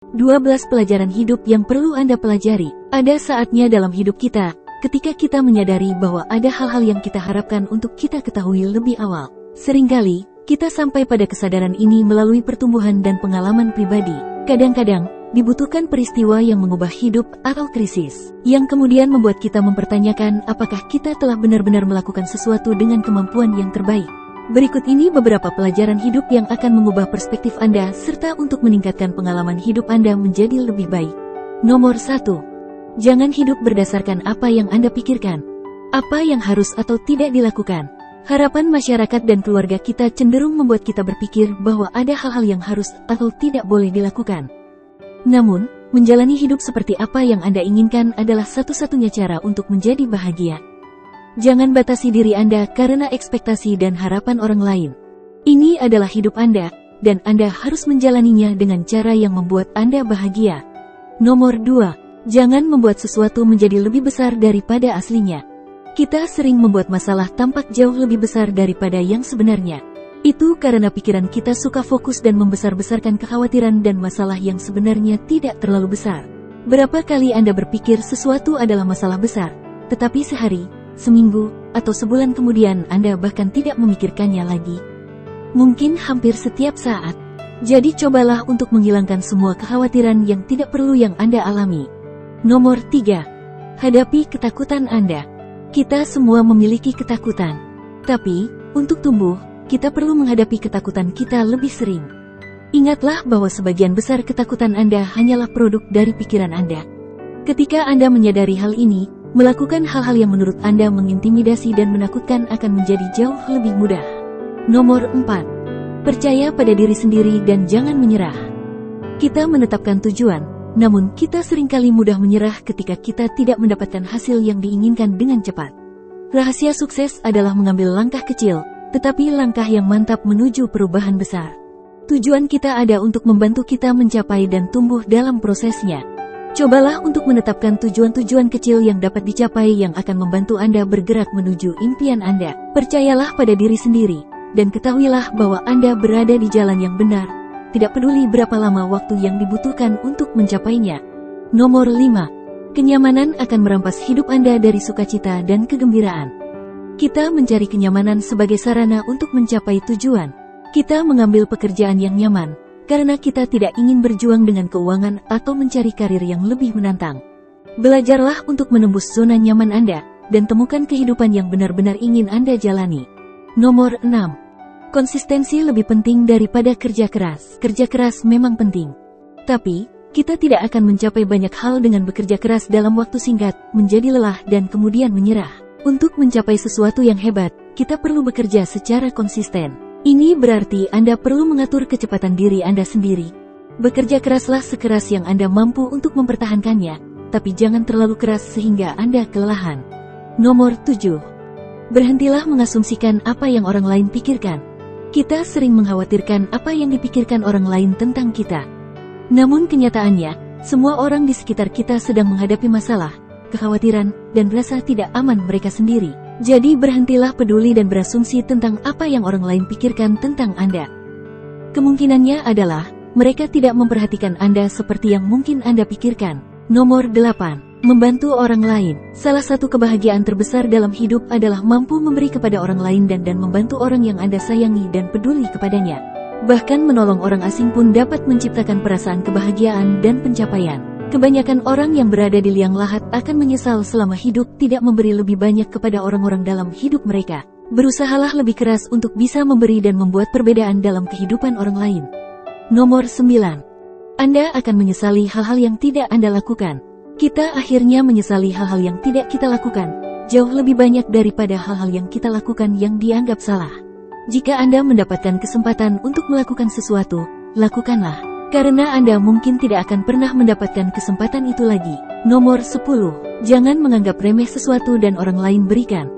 12 pelajaran hidup yang perlu Anda pelajari. Ada saatnya dalam hidup kita, ketika kita menyadari bahwa ada hal-hal yang kita harapkan untuk kita ketahui lebih awal. Seringkali, kita sampai pada kesadaran ini melalui pertumbuhan dan pengalaman pribadi. Kadang-kadang, dibutuhkan peristiwa yang mengubah hidup atau krisis, yang kemudian membuat kita mempertanyakan apakah kita telah benar-benar melakukan sesuatu dengan kemampuan yang terbaik. Berikut ini beberapa pelajaran hidup yang akan mengubah perspektif Anda serta untuk meningkatkan pengalaman hidup Anda menjadi lebih baik. Nomor 1. Jangan hidup berdasarkan apa yang Anda pikirkan. Apa yang harus atau tidak dilakukan. Harapan masyarakat dan keluarga kita cenderung membuat kita berpikir bahwa ada hal-hal yang harus atau tidak boleh dilakukan. Namun, menjalani hidup seperti apa yang Anda inginkan adalah satu-satunya cara untuk menjadi bahagia. Jangan batasi diri Anda karena ekspektasi dan harapan orang lain. Ini adalah hidup Anda, dan Anda harus menjalaninya dengan cara yang membuat Anda bahagia. Nomor 2. Jangan membuat sesuatu menjadi lebih besar daripada aslinya. Kita sering membuat masalah tampak jauh lebih besar daripada yang sebenarnya. Itu karena pikiran kita suka fokus dan membesar-besarkan kekhawatiran dan masalah yang sebenarnya tidak terlalu besar. Berapa kali Anda berpikir sesuatu adalah masalah besar, tetapi sehari, seminggu, atau sebulan kemudian Anda bahkan tidak memikirkannya lagi? Mungkin hampir setiap saat. Jadi cobalah untuk menghilangkan semua kekhawatiran yang tidak perlu yang Anda alami. Nomor 3. Hadapi ketakutan Anda. Kita semua memiliki ketakutan. Tapi, untuk tumbuh, kita perlu menghadapi ketakutan kita lebih sering. Ingatlah bahwa sebagian besar ketakutan Anda hanyalah produk dari pikiran Anda. Ketika Anda menyadari hal ini, melakukan hal-hal yang menurut Anda mengintimidasi dan menakutkan akan menjadi jauh lebih mudah. Nomor 4. Percaya pada diri sendiri dan jangan menyerah. Kita menetapkan tujuan, namun kita seringkali mudah menyerah ketika kita tidak mendapatkan hasil yang diinginkan dengan cepat. Rahasia sukses adalah mengambil langkah kecil, tetapi langkah yang mantap menuju perubahan besar. Tujuan kita ada untuk membantu kita mencapai dan tumbuh dalam prosesnya. Cobalah untuk menetapkan tujuan-tujuan kecil yang dapat dicapai yang akan membantu Anda bergerak menuju impian Anda. Percayalah pada diri sendiri, dan ketahuilah bahwa Anda berada di jalan yang benar, tidak peduli berapa lama waktu yang dibutuhkan untuk mencapainya. Nomor 5. Kenyamanan akan merampas hidup Anda dari sukacita dan kegembiraan. Kita mencari kenyamanan sebagai sarana untuk mencapai tujuan. Kita mengambil pekerjaan yang nyaman, karena kita tidak ingin berjuang dengan keuangan atau mencari karir yang lebih menantang. Belajarlah untuk menembus zona nyaman Anda, dan temukan kehidupan yang benar-benar ingin Anda jalani. Nomor 6. Konsistensi lebih penting daripada kerja keras. Kerja keras memang penting. Tapi, kita tidak akan mencapai banyak hal dengan bekerja keras dalam waktu singkat, menjadi lelah dan kemudian menyerah. Untuk mencapai sesuatu yang hebat, kita perlu bekerja secara konsisten. Ini berarti Anda perlu mengatur kecepatan diri Anda sendiri. Bekerja keraslah sekeras yang Anda mampu untuk mempertahankannya, tapi jangan terlalu keras sehingga Anda kelelahan. Nomor 7. Berhentilah mengasumsikan apa yang orang lain pikirkan. Kita sering mengkhawatirkan apa yang dipikirkan orang lain tentang kita. Namun kenyataannya, semua orang di sekitar kita sedang menghadapi masalah, kekhawatiran, dan rasa tidak aman mereka sendiri. Jadi berhentilah peduli dan berasumsi tentang apa yang orang lain pikirkan tentang Anda. Kemungkinannya adalah, mereka tidak memperhatikan Anda seperti yang mungkin Anda pikirkan. Nomor 8. Membantu orang lain. Salah satu kebahagiaan terbesar dalam hidup adalah mampu memberi kepada orang lain dan membantu orang yang Anda sayangi dan peduli kepadanya. Bahkan menolong orang asing pun dapat menciptakan perasaan kebahagiaan dan pencapaian. Kebanyakan orang yang berada di liang lahat akan menyesal selama hidup tidak memberi lebih banyak kepada orang-orang dalam hidup mereka. Berusahalah lebih keras untuk bisa memberi dan membuat perbedaan dalam kehidupan orang lain. Nomor 9. Anda akan menyesali hal-hal yang tidak Anda lakukan. Kita akhirnya menyesali hal-hal yang tidak kita lakukan, jauh lebih banyak daripada hal-hal yang kita lakukan yang dianggap salah. Jika Anda mendapatkan kesempatan untuk melakukan sesuatu, lakukanlah. Karena Anda mungkin tidak akan pernah mendapatkan kesempatan itu lagi. Nomor 10. Jangan menganggap remeh sesuatu dan orang lain berikan.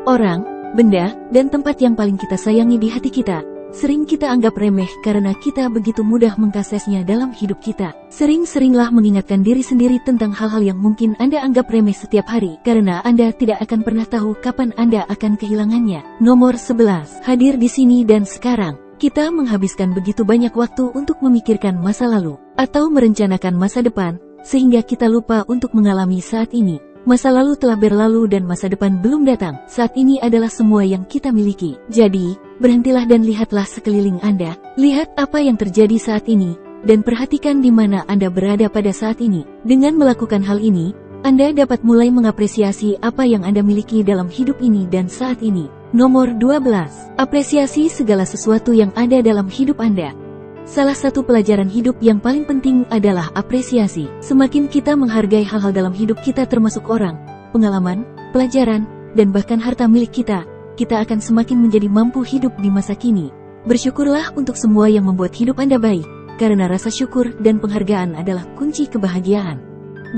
Orang, benda, dan tempat yang paling kita sayangi di hati kita, sering kita anggap remeh karena kita begitu mudah mengkassesnya dalam hidup kita. Sering-seringlah mengingatkan diri sendiri tentang hal-hal yang mungkin Anda anggap remeh setiap hari, karena Anda tidak akan pernah tahu kapan Anda akan kehilangannya. Nomor 11. Hadir di sini dan sekarang. Kita menghabiskan begitu banyak waktu untuk memikirkan masa lalu. atau merencanakan masa depan, sehingga kita lupa untuk mengalami saat ini. Masa lalu telah berlalu dan masa depan belum datang. Saat ini adalah semua yang kita miliki. Jadi, berhentilah dan lihatlah sekeliling Anda. Lihat apa yang terjadi saat ini, dan perhatikan di mana Anda berada pada saat ini. Dengan melakukan hal ini, Anda dapat mulai mengapresiasi apa yang Anda miliki dalam hidup ini dan saat ini. Nomor 12. Apresiasi segala sesuatu yang ada dalam hidup Anda. Salah satu pelajaran hidup yang paling penting adalah apresiasi. Semakin kita menghargai hal-hal dalam hidup kita termasuk orang, pengalaman, pelajaran, dan bahkan harta milik kita, kita akan semakin menjadi mampu hidup di masa kini. Bersyukurlah untuk semua yang membuat hidup Anda baik, karena rasa syukur dan penghargaan adalah kunci kebahagiaan.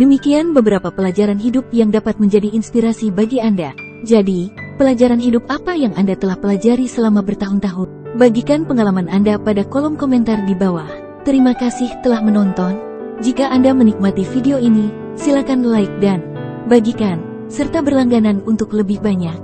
Demikian beberapa pelajaran hidup yang dapat menjadi inspirasi bagi Anda. Jadi, pelajaran hidup apa yang Anda telah pelajari selama bertahun-tahun? Bagikan pengalaman Anda pada kolom komentar di bawah. Terima kasih telah menonton. Jika Anda menikmati video ini, silakan like dan bagikan, serta berlangganan untuk lebih banyak.